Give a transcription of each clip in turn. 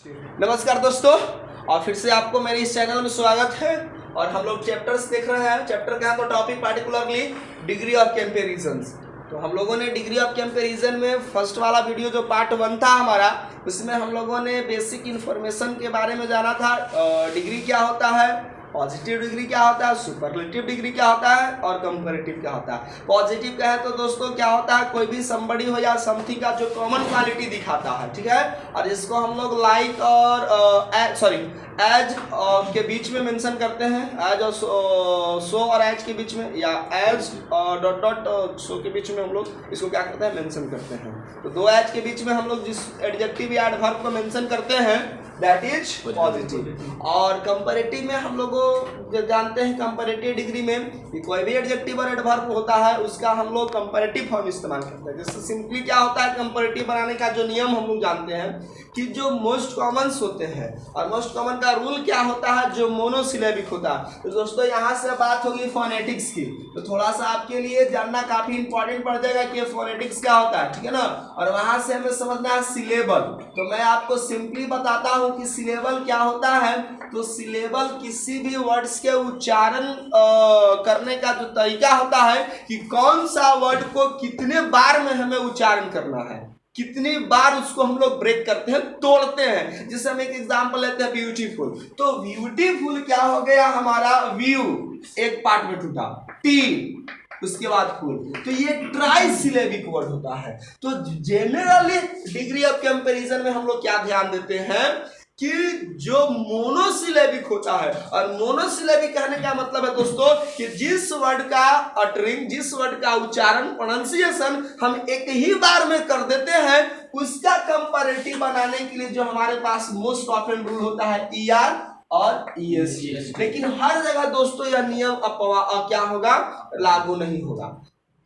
नमस्कार दोस्तों, और फिर से आपको मेरे इस चैनल में स्वागत है। और हम लोग चैप्टर्स देख रहे हैं। चैप्टर का है तो topic particularly degree of comparisons. तो हम लोगों ने डिग्री ऑफ कंपैरिजन में फर्स्ट वाला वीडियो जो पार्ट 1 था हमारा, उसमें हम लोगों ने बेसिक इन्फॉर्मेशन के बारे में जाना था। डिग्री क्या होता है, पॉजिटिव डिग्री क्या होता है, सुपरलेटिव डिग्री क्या होता है और कंपैरेटिव क्या होता है। पॉजिटिव का है तो दोस्तों क्या होता है, कोई भी समबडी हो या समथिंग का जो कॉमन क्वालिटी दिखाता है, ठीक है। और इसको हम लोग लाइक और एज के बीच में मेंशन करते हैं, एज और सो और एज के बीच में, या एज डॉट डॉट सो के बीच में हम लोग इसको क्या करते हैं, मेंशन करते हैं। तो दो एज के बीच में हम लोग जिस एडजेक्टिव या एडवर्ब को मेंशन करते हैं दैट इज पॉजिटिव। और कंपैरेटिव में हम लोग जानते हैं कंपैरेटिव डिग्री में कि कोई भी एडजेक्टिव और एडवर्ब होता है उसका हम लोग कंपैरेटिव फॉर्म इस्तेमाल करते हैं। जैसे सिंपली क्या होता है, कंपैरेटिव बनाने का जो नियम हम लोग जानते हैं कि जो मोस्ट कॉमन्स होते हैं, और मोस्ट कॉमन का रूल क्या होता है, जो मोनोसिलेबिक होता है। तो दोस्तों यहाँ से बात होगी फोनेटिक्स की, तो थोड़ा सा आपके लिए जानना काफी इंपॉर्टेंट पड़ जाएगा कि फोनेटिक्स क्या होता है, ठीक है ना। और वहां से हमें समझना है सिलेबल। तो मैं आपको सिंपली बताता हूँ कि सिलेबल क्या होता है। तो सिलेबल किसी भी वर्ड्स के उच्चारण करने का जो तरीका होता है कि कौन सा वर्ड को कितने बार में हमें उच्चारण करना है, कितनी बार उसको हम लोग ब्रेक करते हैं, तोड़ते हैं। जैसे हम एक एग्जांपल लेते हैं ब्यूटीफुल। तो ब्यूटीफुल क्या हो गया हमारा, व्यू एक पार्ट में टूटा, टी उसके बाद फुल। तो ये ट्राई सिलेबिक वर्ड होता है। तो जनरली डिग्री ऑफ कंपैरिजन में हम लोग क्या ध्यान देते हैं कि जो मोनोसिलेबिक होता है, और मोनोसिलेबिक कहने का मतलब है दोस्तों कि जिस वर्ड का अटरिंग, जिस वर्ड का उच्चारण, प्रोनाउंसिएशन हम एक ही बार में कर देते हैं, उसका कंपैरेटिव बनाने के लिए जो हमारे पास मोस्ट ऑफन रूल होता है ER और ES। लेकिन हर जगह दोस्तों यह नियम क्या होगा, लागू नहीं होगा,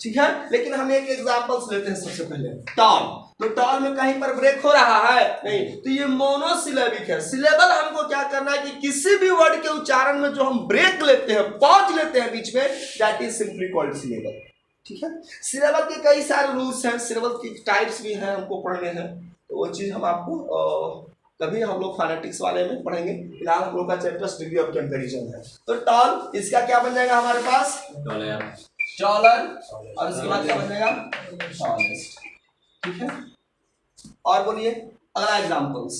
ठीक है। लेकिन हम एक एग्जांपल्स लेते हैं। सबसे पहले टॉल। तो टॉल में कहीं पर ब्रेक हो रहा है नहीं, तो ये मोनोसिलेबिक है। सिलेबल हमको क्या करना है कि किसी भी वर्ड के उच्चारण में जो हम ब्रेक लेते हैं, पॉज लेते हैं बीच में, that is simply called syllable, ठीक है। सिलेबल के कई सारे रूल्स हैं, सिलेबल की टाइप्स भी हैं, हमको पढ़ने हैं। तो वो चीज हम आपको तभी हम लोग फोनेटिक्स वाले में पढ़ेंगे। फिलहाल हम लोग का चैप्टर डिग्री ऑफ कंपैरिजन है। तो टॉल, इसका क्या बन जाएगा हमारे पास, टॉलर, और उसके बाद क्या बन जाएगा, टॉलेस्ट, ठीक है। और बोलिए अगला एग्जांपल्स।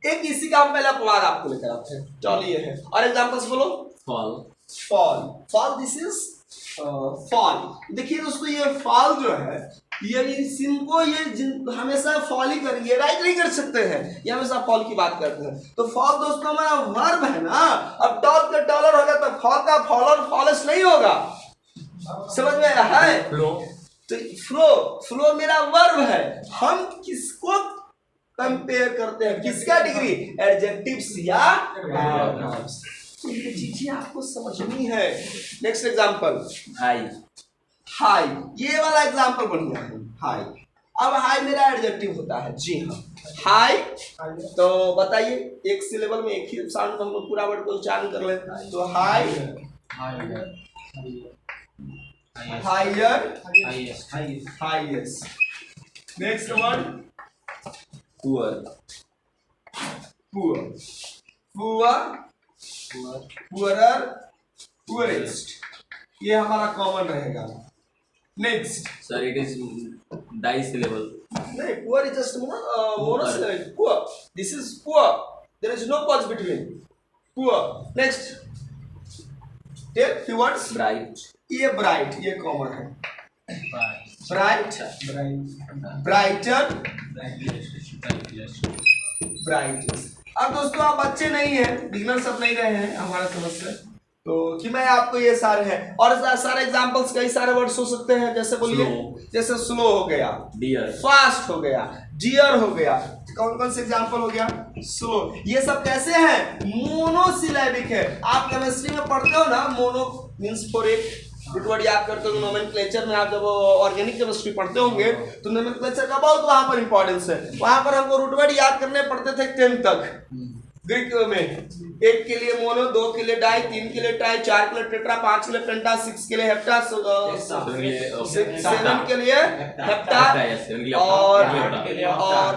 एक इसी का हम पहला अपवाद आपको लेकर आते हैं। टॉल ये है, और एग्जांपल्स बोलो। Fall, fall, fall, this is fall. देखिए दोस्तों, ये फॉल जो है, ये इनको ये हमेशा फॉल ही करेंगे, राइट नहीं कर सकते हैं, ये हमेशा फॉल की बात करते हैं। तो फॉल दोस्तों हमारा वर्ब है ना। अब टॉल का डॉलर होगा तो फॉल का फॉलर फॉलेस्ट नहीं होगा, समझ में आया है। फ्लो, तो फ्लो मेरा वर्ब है। हम किसको कंपेयर करते हैं, किसका डिग्री, एडजेक्टिव्स या एडवर्ब्स। तो ये चीजें आपको समझनी है। Next example, high. हाई, ये वाला एग्जांपल बढ़िया है, हाई। अब हाई मेरा एडजेक्टिव होता है, जी हाँ, हाई। तो बताइए, एक सिलेबल में एक ही साउंड हम लोग पूरा वर्ड को उच्चारण कर लेते हैं। तो high, higher, highest. Next word, poor, poor, poor, poorer, poorest. ये हमारा कॉमन रहेगा। Next sir, it is disyllable. नहीं, poor is just monosyllabic, poor, this is poor, there is no pause between, poor. Next take few words. Bright, ये bright, ये common है, bright, brighter, brightest. अब दोस्तों आप बच्चे नहीं हैं, बिगनर सब नहीं रहे हैं हमारा समझ से, तो कि मैं आपको ये सारे हैं। और सारे एग्जांपल्स, कई सारे वर्ड्स हो सकते हैं। जैसे बोलिए, जैसे स्लो हो गया, डियर, फास्ट हो गया, डियर हो गया। कौन कौन से एग्जांपल हो गया, स्लो। ये सब कैसे हैं, मोनोसिलेबिक है। आप केमिस्ट्री में पढ़ते हो ना, मोनो मींस फॉर एक, रूट वर्ड याद करते हो। नोमेनक्लेचर में आप जब ऑर्गेनिक केमिस्ट्री पढ़ते होंगे तो नोमेनक्लेचर का बहुत वहां पर इंपॉर्टेंस है। वहां पर हमको रूट वर्ड याद करने पड़ते थे 10 तक, ग्रीक में 1 के लिए मोनो, 2 के लिए डाई, 3 के लिए ट्राई, 4 के लिए टेट्रा, 5 के लिए पेंटा, 6 के लिए हेप्टा, 7 के लिए हेप्टा और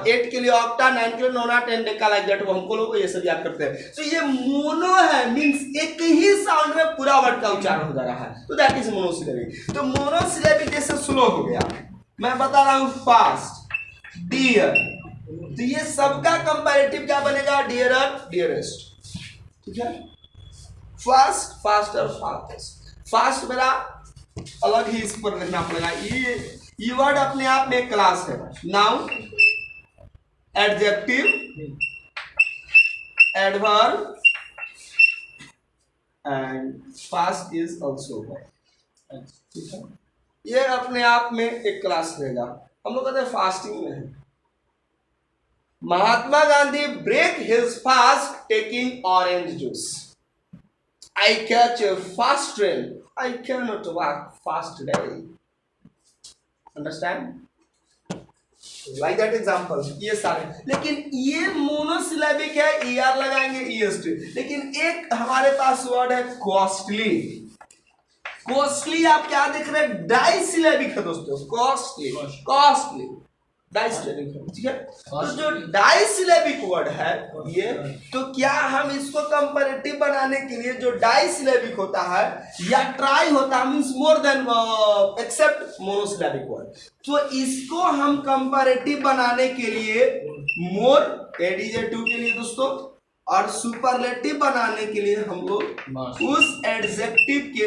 8 के लिए ऑक्टा, 9 के लिए नोना, 10 डेका लाइक दैट। वो हमको लोग ये सब याद करते हैं। तो ये मोनो है मींस एक ही साउंड में पूरा वर्ड का उच्चारण हो जा रहा है, तो दैट इज मोनोसिलेबिक। तो मोनोसिलेबिक जैसे स्लो हो गया, मैं बता रहा हूं फास्ट, डियर, तो ये सबका कंपैरेटिव क्या बनेगा? Dearer, dearest. ठीक है, फास्ट, फास्टर, फास्टेस्ट। फास्ट मेरा अलग ही इस पर लिखना पड़ेगा। ये वर्ड अपने आप में एक क्लास है। Noun, adjective, adverb and fast is also word. ठीक है, ये अपने आप में एक क्लास रहेगा। हम लोग कहते हैं फास्टिंग में है। Mahatma Gandhi break his fast taking orange juice. I catch a fast train. I cannot walk fast today. Understand? Like that example. ये सारे, लेकिन ये मोनोसिलेबिक है, ER लगाएंगे EST। लेकिन एक हमारे पास वर्ड है कॉस्टली। कॉस्टली आप क्या देख रहे हैं? डाइसिलेबिक है दोस्तों, कॉस्टली, कॉस्टली डाइसिलेबिक है। ठीक है, तो जो डाइसिलेबिक वर्ड है ये, तो क्या हम इसको कंपैरेटिव बनाने के लिए जो डाइसिलेबिक होता है या ट्राई होता है means more than except monosyllabic word, तो इसको हम कंपैरेटिव बनाने के लिए मोर एडजेक्टिव के लिए दोस्तों और सुपरलेटिव बनाने के लिए हम लोग उस एडजेक्टिव के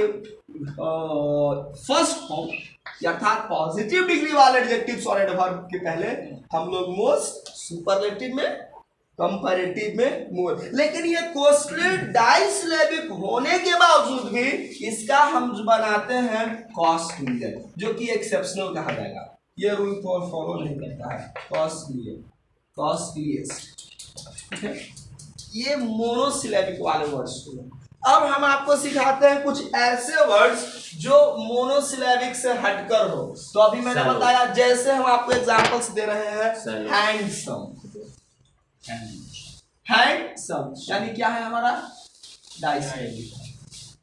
फर्स्ट फॉर्म अर्थात पॉजिटिव डिग्री वाले एडजेक्टिव्स और एडवर्ब के पहले हम लोग मोस्ट, सुपरलेटिव में, कंपैरेटिव में मोर। लेकिन ये कॉस्टली डाइसिलेबिक होने के बावजूद भी इसका हम बनाते हैं कॉस्टली, जो कि एक्सेप्शनल कहा जाएगा। ये रूल फॉलो नहीं करता है। कॉस्टली, कॉस्टलीएस्ट। ठीक है, ये मोनोसिलेबिक वाले वर्ड्स। अब हम आपको सिखाते हैं कुछ ऐसे वर्ड्स जो मोनोसिलेबिक से हटकर हो। तो अभी मैंने बताया, जैसे हम आपको एग्जांपल्स दे रहे हैं, हैंडसम, हैंडसम यानी क्या है हमारा? डाइसिलेबिक।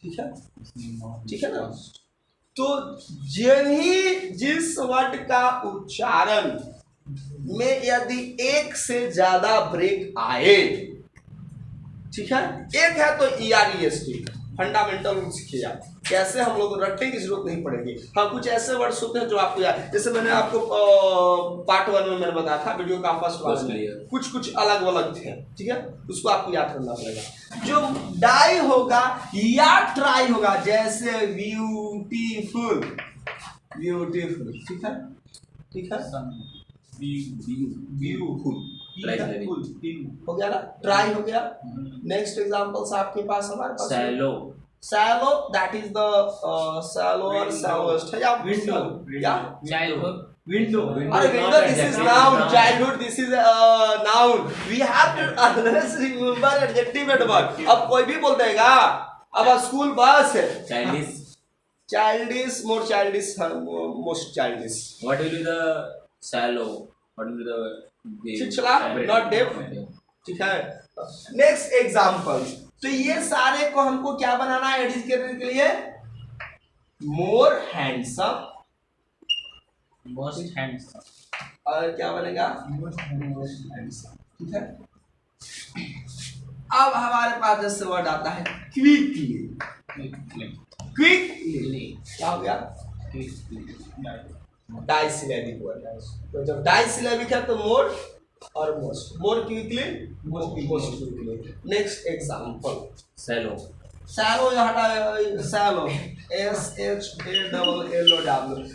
ठीक है, ठीक है ना? तो जिस वर्ड का उच्चारण में यदि एक से ज्यादा ब्रेक आए, ठीक है, एक है तो EREST, फंडामेंटल रूल सीखिए आप। कैसे हम लोग रटने की जरूरत नहीं पड़ेगी। हाँ, कुछ ऐसे वर्ड्स होते हैं जो आपको याद, जैसे मैंने आपको पार्ट 1 में मैंने बताया था, वीडियो का फर्स्ट वाला में कुछ अलग अलग थे। ठीक है, उसको आपको याद करना पड़ेगा। जो डाई होगा या ट्राई होगा, जैसे ब्यूटीफुल, ब्यूटीफुल। ठीक है, ठीक है, ब्यूटीफुल हो गया ना, ट्राई हो गया। नेक्स्ट एग्जांपल्स आपके पास हमारे पास shallow, shallow that is the shallower, shallowest है या विंडो या चाइल्डहुड, विंडो। अरे window this is noun, childhood this is noun. We have to always remember adjective and verb. अब कोई भी बोल देगा, अब स्कूल बस है, childish, childish, more childish, most childish. What will be the shallow, what will be the चिचला, not deaf. ठीक है, नेक्स्ट एग्जांपल। तो ये सारे को हमको क्या बनाना है एडिट करने के लिए? मोर हैंडसम, मोस्ट हैंडसम, और क्या बनेगा? Most handsome. ठीक है, अब हमारे पास जैसे वर्ड आता है क्विकली, क्विकली क्या हो गया? डाइसिलेबिक वर्ड है। तो जब डाइसिलेबिक है तो मोर और most, more quickly, most quickly. Next example, shallow, shallow हटा, सैलो SHALLOW।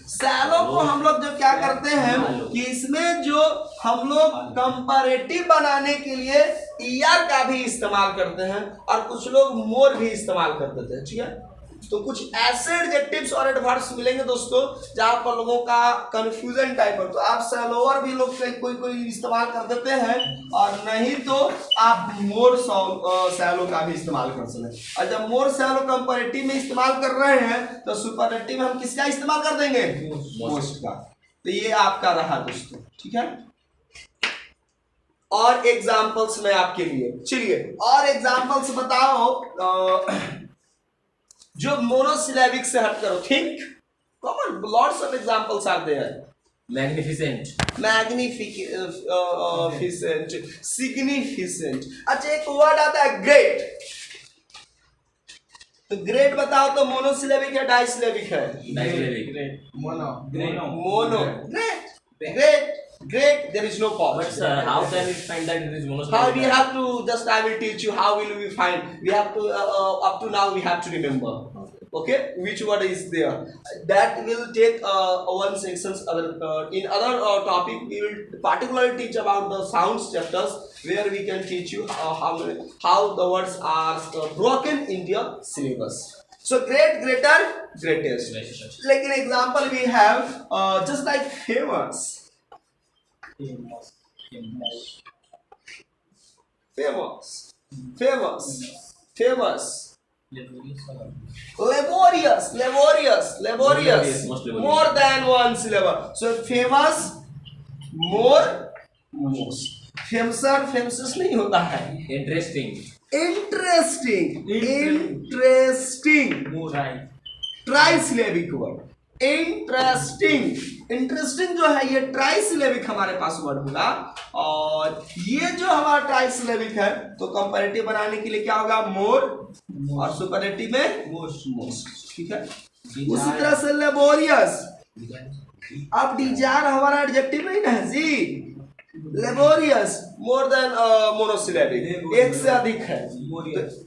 सैलो को हम लोग जो क्या करते हैं कि इसमें जो हम लोग कंपैरेटिव बनाने के लिए ER का भी इस्तेमाल करते हैं और कुछ लोग मोर भी इस्तेमाल कर देते हैं। ठीक है, तो कुछ ऐसे एडजेक्टिव्स और एडवर्ब्स मिलेंगे दोस्तों जहां पर लोगों का कंफ्यूजन टाइप है। तो आप सैलोअर भी लोग कोई इस्तेमाल कर देते हैं और नहीं तो आप मोर सैलो का भी इस्तेमाल कर सकते हैं। और जब मोर सैलो कंपैरेटिव में इस्तेमाल कर रहे हैं तो सुपरलेटिव में हम किसका इस्तेमाल कर देंगे? मोस्ट का। तो ये आपका रहा दोस्तों। ठीक है, और एग्जांपल्स मैं आपके लिए, चलिए और एग्जांपल्स बताओ जो मोनोसिलेबिक से हट करो। Think common, lots of examples are there. Magnificent. Magnificent, significant. अच्छा एक वर्ड आता है ग्रेट, तो ग्रेट बताओ तो मोनोसिलेबिक है डाइसिलेबिक है? Disyllabic. Mono, Mono. Great, great, great, there is no pause. But sir, how can we find that it is How monosyllabic? we have to, just I will teach you how will we find. We have to up to now we have to remember. Okay, which word is there? That will take one sections. In other topic we will particularly teach about the sounds chapters where we can teach you how the words are broken in your syllabus. So great, greater, greatest. Like an example we have just like famous. Famous, famous, famous. Laborious, laborious, laborious. Most laborious. More than one syllable. So famous, more, most. Famouser, famous नहीं होता है. Interesting. Interesting, interesting. Trisyllabic word. Interesting, interesting जो है ये ट्राइसिलेबिक हमारे पास word होगा, और ये जो हमारा ट्राइसिलेबिक है तो कंपैरेटिव बनाने के लिए क्या होगा? मोर, और सुपरलेटिव में मोस्ट, मोस्ट। ठीक है, उसी तरह से लेबोरियस। अब डिजायर हमारा एडजेक्टिव नहीं ना जी, लेबोरियस मोर देन मोनोसिलेबिक, एक से अधिक है,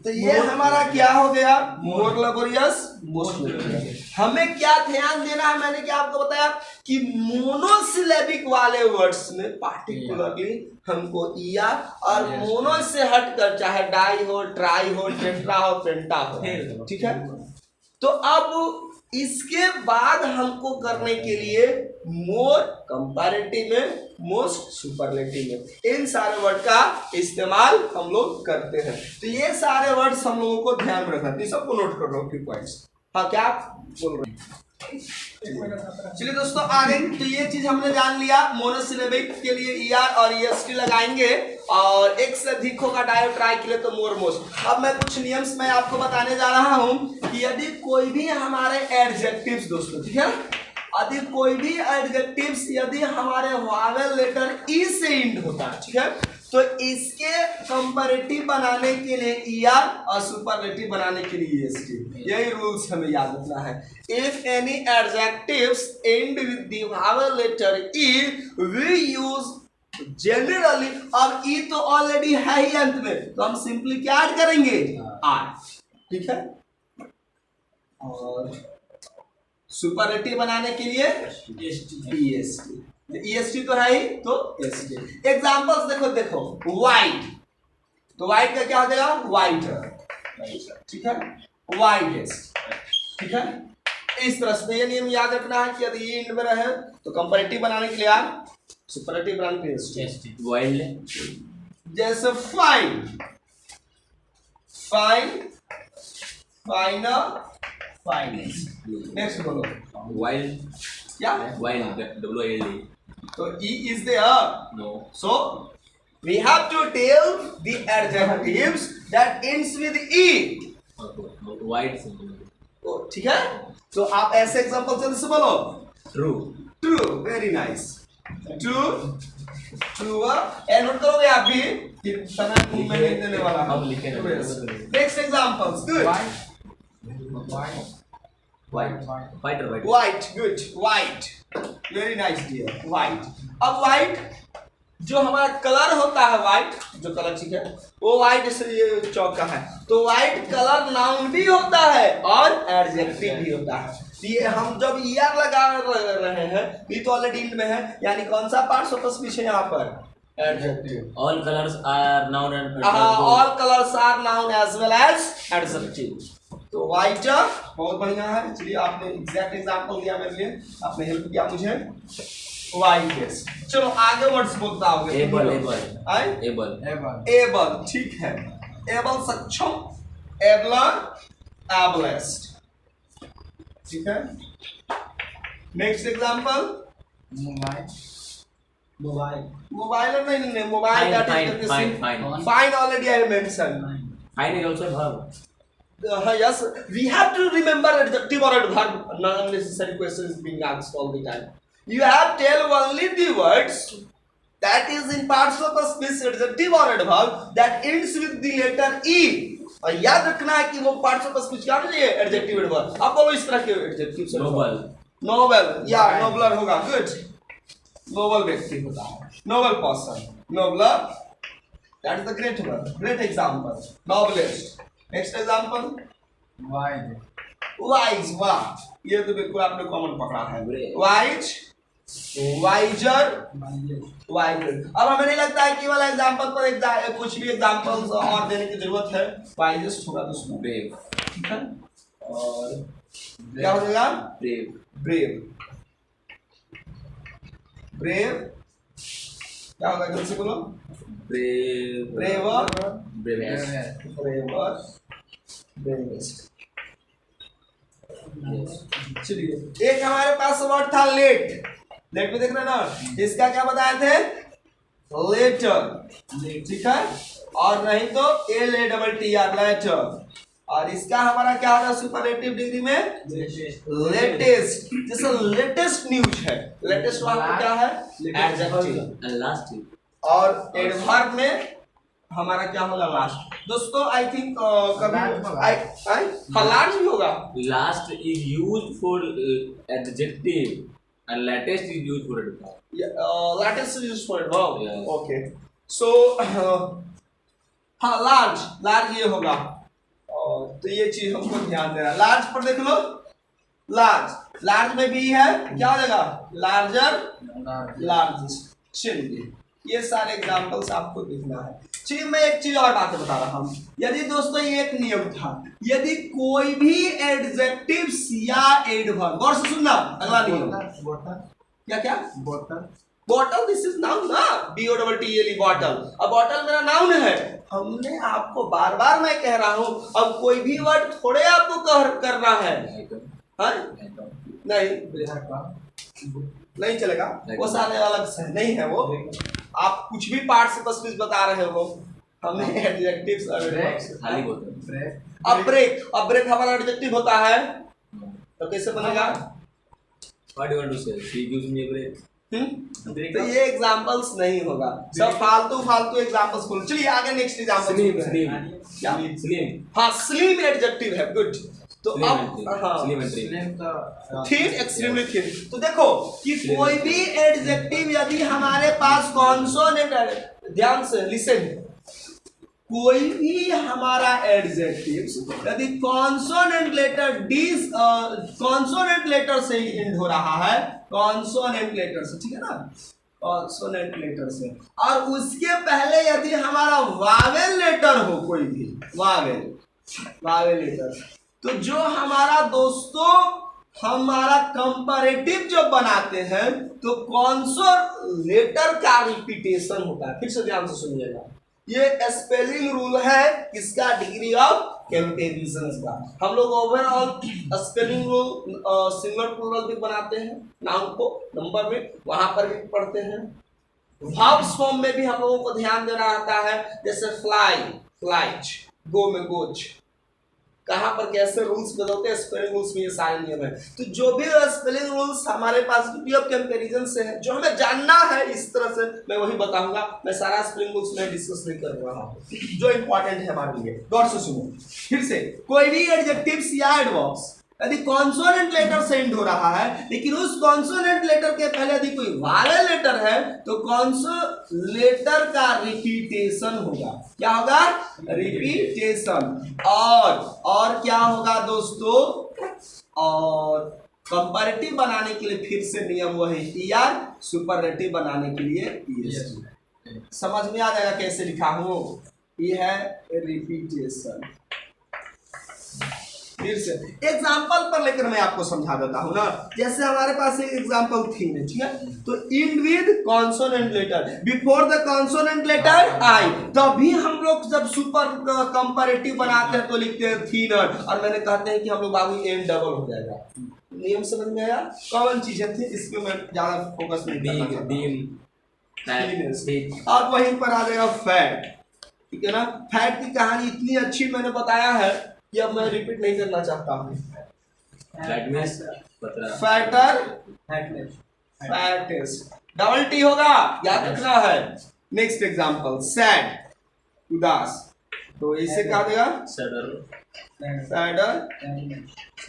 तो ये हमारा क्या हो गया? मोर लेबोरियस, मोस्ट लेबोरियस। हमें क्या ध्यान देना है, मैंने क्या आपको बताया कि मोनोसिलेबिक वाले वर्ड्स में पार्टिकुलरली हमको ईआर, और मोनो से हटकर चाहे डाई हो, ट्राई हो, टेट्रा हो, पेंटा हो, ठीक है। तो अब इसके बाद हमको करने के लिए मोर कंपैरेटिव में, मोस्ट सुपरलेटिव में, इन सारे वर्ड का इस्तेमाल हम लोग करते हैं। तो ये सारे वर्ड्स हम लोगों को ध्यान में रखना है, सबको नोट कर लो फ्यू पॉइंट्स। हाँ क्या बोल रहे हैं? चलिए दोस्तों आगे, तो ये चीज हमने जान लिया, मोनोसिलेबिक के लिए ईआर और ईएसटी लगाएंगे, और एक से अधिक होगा डाई ट्राई के लिए तो मोर मोस्ट। अब मैं कुछ नियम्स मैं आपको बताने जा रहा हूं कि यदि कोई भी हमारे एडजेक्टिव्स दोस्तों, ठीक है, यदि कोई भी एडजेक्टिव्स यदि हमारे वावेल लेटर ई से एंड होता है, ठीक है, तो इसके कंपैरेटिव बनाने के लिए ईआर और सुपरलेटिव बनाने के लिए ईएसटी, यही रूल्स हमें याद रखना है। If any adjectives end with the vowel letter E we use generally, अब ई तो ऑलरेडी है ही अंत में, तो हम सिंपली क्या ऐड करेंगे? आर, ठीक है, और सुपरलेटिव बनाने के लिए ईएसटी, ईएसटी तो है ही, तो एसटी। एग्जांपल्स देखो, देखो वाइट, तो वाइट का क्या हो जाएगा? वाइटर, ठीक है, वाइडेस्ट, ठीक है। इस तरह से ये नियम याद रखना है कि यदि ये इंड में रहे तो कंपैरेटिव बनाने के लिए आर, सुपरलेटिव बनाने के लिए एसटी। Wild. जैसे फाइन, फाइन, फाइनर, फाइनेस्ट। नेक्स्ट बोलो Wild. क्या? Wild. WILD. तो E is there. No. So we have to tell the adjectives that ends with E. Wide. तो ठीक है, तो आप ऐसे एग्जांपल जल्दी से बोलो। True. True, very nice. True, true। ये नोट करोगे आप भी कि समय में नहीं देने वाला। अब लिखे ना। Next examples, good. White. White or white? White, good. White, very nice dear. White। अब white जो हमारा कलर होता है, व्हाइट जो कलर, ठीक है, वो व्हाइट से ये चौका है, तो व्हाइट कलर नाउन भी होता है और एडजेक्टिव भी होता है। ये हम जब ईआर लगा रहे हैं, ये तो ऑलरेडी इंड में है, यानी कौन सा पार्ट फोकस पीछे यहाँ पर? Adjective. All colors are noun and all colours are noun as well as adjective. तो व्हाइट बहुत बढ़िया है। चलिए आपने एग्जैक्ट एग्जांपल दिया मेरे लिए, आपने हेल्प किया मुझे। वाइडेस्ट। चलो आगे वर्ड्स बोलता होगे। Able. एबल, ठीक है, एबल सक्षम, एबलर, एबलेस्ट, ठीक है। नेक्स्ट एग्जांपल Mobile or नहीं, mobile that is Fine. fine already I mentioned. Fine is also verb. Yes, we have to remember adjective or adverb. Non-necessary questions being asked all the time. You have tell only the words that is in parts of a speech adjective or adverb that ends with the letter e. और याद रखना है कि वो parts of speech क्या होना चाहिए, adjective adverb. आप बोलो इस तरह के एडजेक्टिव नोबल या नोबलर होगा, गुड, नोबल व्यक्ति होता है, Nobel person, नोबलर, that is the great word, great example, noblest. Next example wise, वाह, ये तो बिल्कुल आपने कॉमन पकड़ा है, वाइज, वाइजर, वाइजर। अब हमें नहीं लगता है कि वाला एग्जांपल पर कुछ भी एग्जांपल्स और देने की जरूरत है, वाइजेस्ट होगा तो उसमें ब्रेव, ठीक है, और क्या हो जाएगा, ब्रेव, ब्रेव, ब्रेव, क्या होगा, जल्दी से बोलो, brave, braver, bravest, braver, bravest. चलिए, एक हमारे पास वर्ड था लेट, लेट में देख रहे हैं ना, इसका क्या बताए थे, लेटर, ठीक है, और नहीं तो LATTER, लेटर, और इसका हमारा क्या होगा सुपरलेटिव डिग्री में, लेटेस्ट, जैसे लेटेस्ट न्यूज है, लेटेस्ट वाला क्या है, एडजेक्टिव, last. और एडवर्ब में हमारा क्या होगा, लास्ट। दोस्तों आई थिंक कभी लार्ज भी होगा, Last is used for adjective and latest is used for adverb. Latest use for adverb, Yes. Okay, so हाँ लार्ज, लार्ज ये होगा, और तो ये चीज हमको ध्यान देना, लार्ज पर देख लो, लार्ज, लार्ज में भी है, क्या हो जाएगा, लार्जर, लार्जेस्ट। चलिए, ये सारे एग्जांपल्स आपको देखना है। चलिए, मैं एक चीज और बात बता रहा हूँ, यदि दोस्तों ये एक नियम था, यदि कोई भी एडजेक्टिव्स या एडवर्ब, गौर से सुनना, अगला नियम, क्या क्या, बॉटल, दिस इज नाउन ना, BOTTLE, बॉटल, अब बॉटल मेरा नाउन है, हमने आपको बार बार मैं कह रहा हूँ, अब कोई भी वर्ड थोड़े आपको करना है, हाँ? नहीं चलेगा, वो सारे अलग से नहीं है, वो आप कुछ भी पार्ट से बस बता रहे हो, हमें एडजेक्टिव्स, खाली बोलते हैं। अब ब्रेक हमारा एडजेक्टिव होता है, तो कैसे बनेगा, What do you want to say? She gives me a break. तो ये एग्जांपल्स नहीं होगा, सब फालतू एग्जांपल्स बोलो। चलिए आगे नेक्स्ट एग्जांपल, Slim. हाँ स्लिम एडजेक्टिव है, गुड, तो अब हाँ थिन, एक्सट्रीमली थिन। तो देखो कि कोई भी एडजेक्टिव यदि हमारे पास कॉन्सोनेंट, ध्यान से लिसन, कोई भी हमारा एडजेक्टिव यदि कॉन्सोनेंट लेटर से ही एंड हो रहा है, कॉन्सोनेंट लेटर से, ठीक है ना, कॉन्सोनेंट लेटर से, और उसके पहले यदि हमारा वावेल लेटर हो, कोई भी वावेल लेटर, तो जो हमारा दोस्तों हमारा कंपैरेटिव जब बनाते हैं तो कॉन्सोनेंट का रिपीटेशन होता है। फिर से ध्यान से सुनिएगा, ये स्पेलिंग रूल है किसका, डिग्री ऑफ कंपैरिजन का। हम लोग overall spelling rule singular plural भी बनाते हैं, नाउन को नंबर में वहां पर भी पढ़ते हैं, वर्ब्स फॉर्म में भी हम लोगों को ध्यान देना आता है, जैसे फ्लाई, फ्लाइट, गो में गोज, कहाँ पर कैसे रूल्स बदलते हैं, स्पेलिंग रूल्स में ये सारे नियम है। तो जो भी स्पेलिंग रूल्स हमारे पास डिग्री ऑफ कंपैरिजन से है, जो हमें जानना है इस तरह से, मैं वही बताऊंगा, मैं सारा स्पेलिंग रूल्स में डिस्कस नहीं कर रहा हूँ, जो इंपॉर्टेंट है हमारे लिए। गौर से सुनो, फिर से कोई भी एडजेक्टिव्स या एडवर्ब्स यदि कॉन्सोनेंट लेटर से एंड हो रहा है, लेकिन उस कॉन्सोनेंट लेटर के पहले यदि कोई वावेल लेटर है, तो कॉन्सोनेंट का रिपीटेशन होगा, क्या होगा, रिपीटेशन। और क्या होगा दोस्तों, और कंपैरेटिव बनाने के लिए फिर से नियम वही ER, सुपरलेटिव बनाने के लिए ES। समझ में आ जाएगा कैसे लिखा हूँ, ये है रिपीटेशन। फिर से एग्जाम्पल पर लेकर मैं आपको समझा देता हूँ ना, जैसे हमारे पास एक एग्जाम्पल थी, ठीक है, तो in with consonant letter before the consonant letter I, तभी हम लोग जब सुपर कंपैरेटिव बनाते हैं तो लिखते हैं थीनर, और मैंने कहते हैं कि हम लोग बाबू एन डबल हो जाएगा। नियम समझ में आया, कॉमन चीजें थी, इसमें मैं ज्यादा फोकस नहीं करना चाहता। क्लीनेस्ट। अब वहीं पर आ जाएगा फैट, ठीक है ना। फैट की कहानी इतनी अच्छी मैंने बताया है कि अब मैं रिपीट नहीं करना चाहता हूँ। फैटर, फैटेस्ट, डबल टी होगा, याद रखना है। नेक्स्ट एग्जांपल, सैड, उदास, तो इसे क्या देगा? Sadder,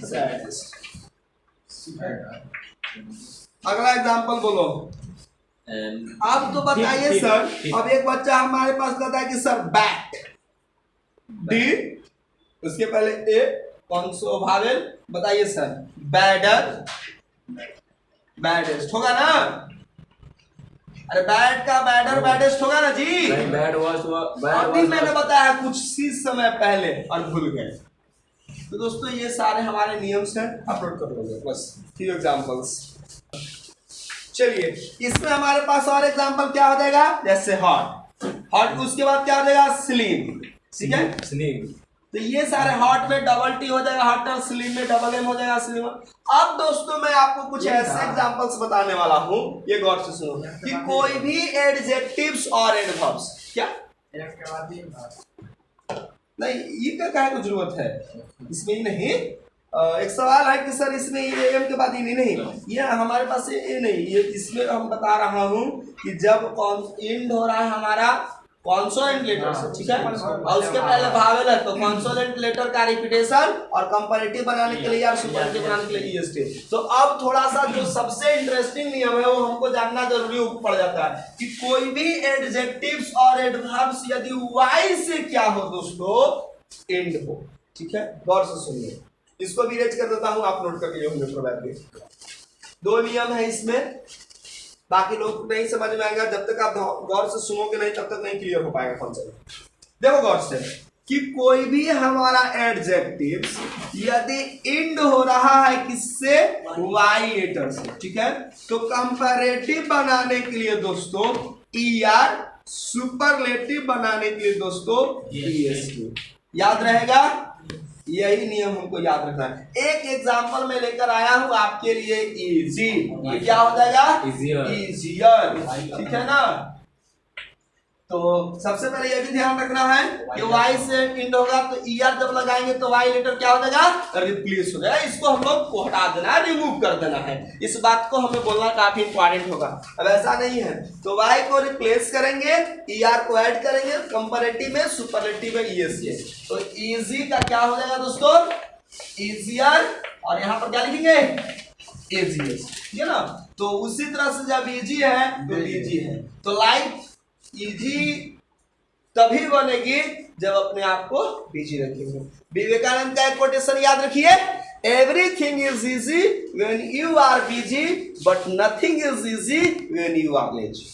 saddest. अगला एग्जांपल बोलो। आप तो बताइए सर। अब एक बच्चा हमारे पास कहता है कि सर बैट, डी, उसके पहले ए, कौन सा वावेल बताइए सर? बैडर, बैडेस्ट होगा ना? अरे बैड का बैडर बैडेस्ट होगा ना जी? अभी मैंने बताया कुछ सी समय पहले और भूल गए। तो दोस्तों ये सारे हमारे नियम्स हैं, अपलोड कर दोगे बस। Few examples. चलिए इसमें हमारे पास और एग्जांपल क्या हो जाएगा? जैसे हॉट, हॉट उसके बाद क्या हो जाएगा? स्लिम, ठीक है, स्लिम। तो ये सारे हॉट में डबल टी हो जाएगा हॉट, और स्लिम में डबल एम हो जाएगा स्लिम। अब दोस्तों मैं आपको कुछ ऐसे एग्जांपल्स बताने वाला हूं, ये गौर से सुनो, कि कोई भी एडजेक्टिव्स और एडवर्ब्स, क्या नहीं ये क्या है, कुछ जरूरत है इसमें ही नहीं। एक सवाल है कि सर इसमें ये एम के बाद ही नहीं, ये हमारे पास ये नहीं, ये इसमें हम बता रहा हूँ कि जब एंड हो रहा है हमारा कॉन्सोनेंट लेटर से, ठीक है, और उसके पहले वावेल है तो कॉन्सोनेंट लेटर का रिपीटेशन, और कंपैरेटिव बनाने के लिए या सुपरलेटिव बनाने के लिए ईएसटी। तो अब थोड़ा सा जो सबसे इंटरेस्टिंग नियम है वो हमको जानना जरूरी पड़ जाता है कि कोई भी एडजेक्टिव्स और एडवर्ब्स यदि वाई से क्या हो दोस्तों, एंड हो, ठीक है। गौर से सुनिए, इसको भी रेज कर देता हूं, आप नोट कर लिए होंगे प्रोबेबली। दो नियम है इसमें, बाकी लोग नहीं समझ में आएगा, जब तक आप गौर से सुनोगे नहीं तब तक नहीं क्लियर हो पाएगा कॉन्सेप्ट। देखो गौर से कि कोई भी हमारा एडजेक्टिव्स यदि एंड हो रहा है किससे, वाई लेटर से, ठीक है, तो कंपैरेटिव बनाने के लिए दोस्तों ईआर, सुपरलेटिव बनाने के लिए दोस्तों ईएसटी। याद रहेगा, यही नियम हमको याद रखना है। एक एग्जांपल में लेकर आया हूं आपके लिए, इजी, ये क्या हो जाएगा? इजियर, ठीक है ना। तो सबसे पहले ये भी ध्यान रखना है कि वाई से एंड होगा तो ईआर जब लगाएंगे तो वाई लेटर क्या हो जाएगा? रिप्लेस हो जाएगा। इसको हम लोग को हटा देना है, रिमूव कर देना है। इस बात को हमें बोलना काफी इंपॉर्टेंट होगा। अब ऐसा नहीं है तो वाई को रिप्लेस करेंगे, ईआर को ऐड करेंगे, कंपैरेटिव में, सुपरलेटिव में ईएसए। तो इजी का क्या हो जाएगा दोस्तों? इजियर, और यहाँ पर क्या लिखेंगे? इजीएस्ट, ठीक है ना। तो उसी तरह से जब इजी है तो इजी है, तो लाइफ इजी तभी बनेगी जब अपने आप को बिजी रखेंगे। विवेकानंद का एक कोटेशन याद रखिए, everything is easy when you are busy but nothing is easy when you are lazy.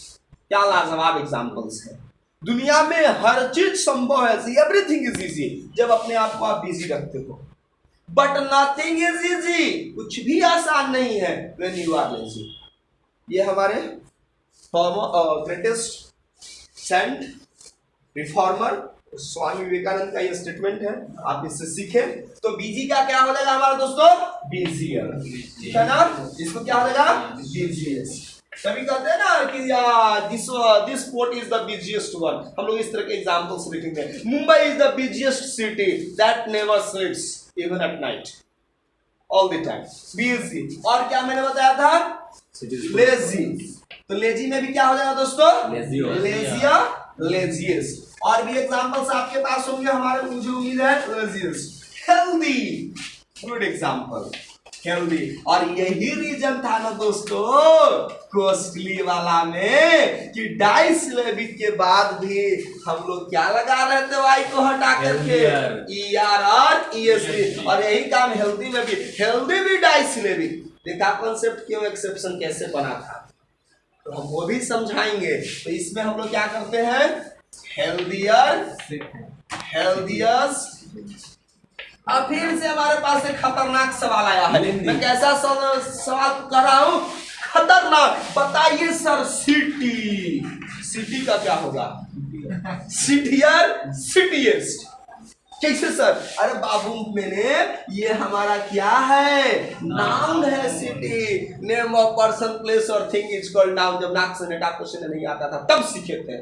क्या लाजवाब एग्जांपल्स है। दुनिया में हर चीज संभव है, एवरीथिंग इज इजी जब अपने आप को आप बिजी रखते हो, बट नथिंग इज इजी, कुछ भी आसान नहीं है व्हेन यू आर लेजी। ये हमारे greatest saint reformer Swami Vivekananda का ये स्टेटमेंट है, आप इससे सीखे। तो बीजी का क्या हो जाएगा हमारा दोस्तों? बिजियर, ठीक है ना। इसको क्या हो जाएगा? बिजिएस। सभी कहते हैं ना कि this port is the busiest one, हम लोग इस तरह के एग्जांपल्स लिखेंगे। Mumbai is the busiest city that never स्लीप्स even at night, all the time busy. और क्या मैंने बताया था? लेजी। तो लेजी में भी क्या हो जाएगा दोस्तों? लेजिया, लेजिएस्ट। और भी एग्जांपल्स आपके पास होंगे हमारे, मुझे उम्मीद है laziest. Healthy, good example, healthy. और यही रीजन था ना दोस्तों कॉस्टली वाला में कि डाइसिलेबिक के बाद भी हम लोग क्या लगा रहे थे? वाई को हटा करके ईआर और ईएसटी। और यही काम हेल्दी में भी, हेल्दी भी डाइसिलेबिक। देखा कॉन्सेप्ट क्यों एक्सेप्शन कैसे बना था, तो हम वो भी समझाएंगे। तो इसमें हम लोग क्या करते हैं? हेल्दियर, हेल्दियस्ट। अब फिर से हमारे पास एक खतरनाक सवाल आया है। मैं कैसा सवाल कर रहा हूं? खतरनाक। बताइए सर, सिटी, सिटी का क्या होगा? सिटियर, सिटीएस्ट। कैसे सर? अरे बाबू मैंने ये हमारा क्या है, नाउन है। City, name of person, place और थिंग इज कॉल्ड नाउन। जब नाक से नेटा क्वेश्चन नहीं आता था तब सीखे थे,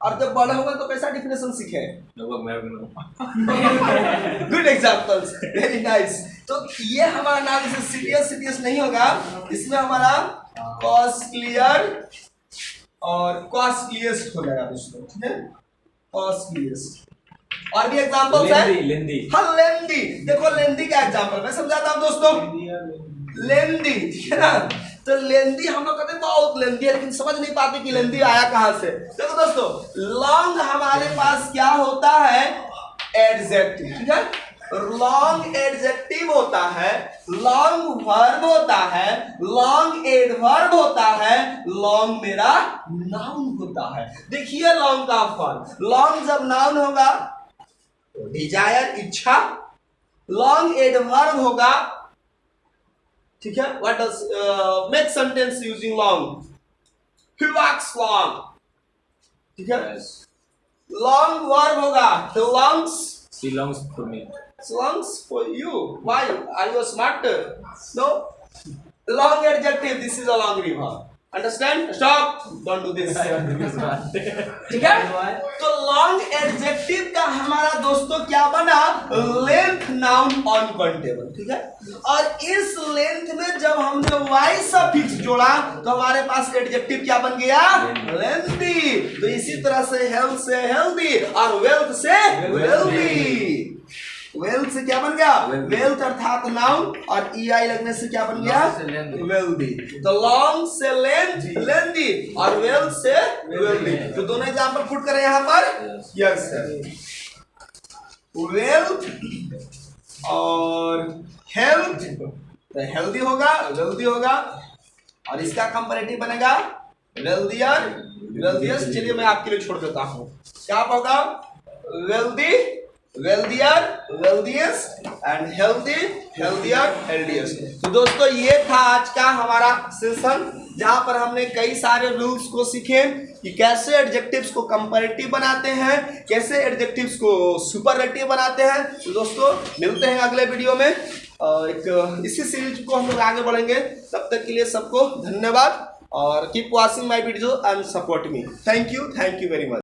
और जब बड़े होंगे तो कैसा डिफिनेशन सीखे? Good examples, very nice. तो ये हमारा नाम इसे सीटीएस नहीं होगा, इसमें हमारा कॉस्टलियर और कॉस्टलीस्ट हो जाएगा दोस्तों, ठीक है? कॉस्टलीस्ट। और भी एग्जांपल्स है? हाँ, लेंदी। देखो लेंदी का एग्जांपल मैं समझाता हूँ दोस्तों। लेंदी, ठीक है ना? तो लेंदी हम लोग कहते हैं बहुत लेंदी है, लेकिन समझ नहीं पाते कि लेंदी आया कहां से। देखो दोस्तों, लॉन्ग हमारे पास क्या होता है? एडजेक्टिव, ठीक है? लॉन्ग एडजेक्टिव होता है, लॉन्ग वर्ब होता है, लॉन्ग एडवर्ब होता है, लॉन्ग मेरा नाउन होता है। देखिए लॉन्ग का फॉर्म, लॉन्ग जब नाउन होगा डिजायर, इच्छा, लॉन्ग एडवर्ब होगा, ठीक है? What does make sentence using long? He walks long, ठीक है? लॉन्ग वर्ब होगा, he belongs to me. longs for you. Why? Are you smart? No. Long adjective, this is a long river. Understand? Stop. Don't do this. ठीक है? तो long adjective का हमारा दोस्तों क्या बना? लेंथ नाउन अनकाउंटेबल, ठीक है? और इस लेंथ में जब हमने वाई सफिक्स जोड़ा तो हमारे पास एडजेक्टिव क्या बन गया? लेंथी। तो इसी तरह से हेल्थ से हेल्दी और वेल्थ से वेल्दी। वेल्थ से क्या बन गया? वेल्थ अर्थात नाउन, और ईआई लगने से क्या बन गया? वेल्दी। तो लॉन्ग से लेंदी और वेल्थ से वेल्दी। तो दोनों एग्जांपल पुट करें यहाँ पर। यस सर, वेल्थ और हेल्थ, तो हेल्दी होगा, वेल्दी होगा, और इसका कंपैरेटिव बनेगा वेल्दियर, वेल्दियस। चलिए मैं आपके लिए छोड़ देता हूँ, क्या होगा? Wealthy, wealthier, wealthiest, and healthy, healthier, healthiest. तो दोस्तों ये था आज का हमारा सेशन, जहां पर हमने कई सारे रूल्स को सीखे कि कैसे एडजेक्टिव्स को कंपैरेटिव बनाते हैं, कैसे एडजेक्टिव्स को सुपरलेटिव बनाते हैं। तो दोस्तों मिलते हैं अगले वीडियो में, इसी सीरीज को हम लोग आगे बढ़ेंगे। तब तक के लिए सबको धन्यवाद, और keep watching my video and support me. Thank you very much.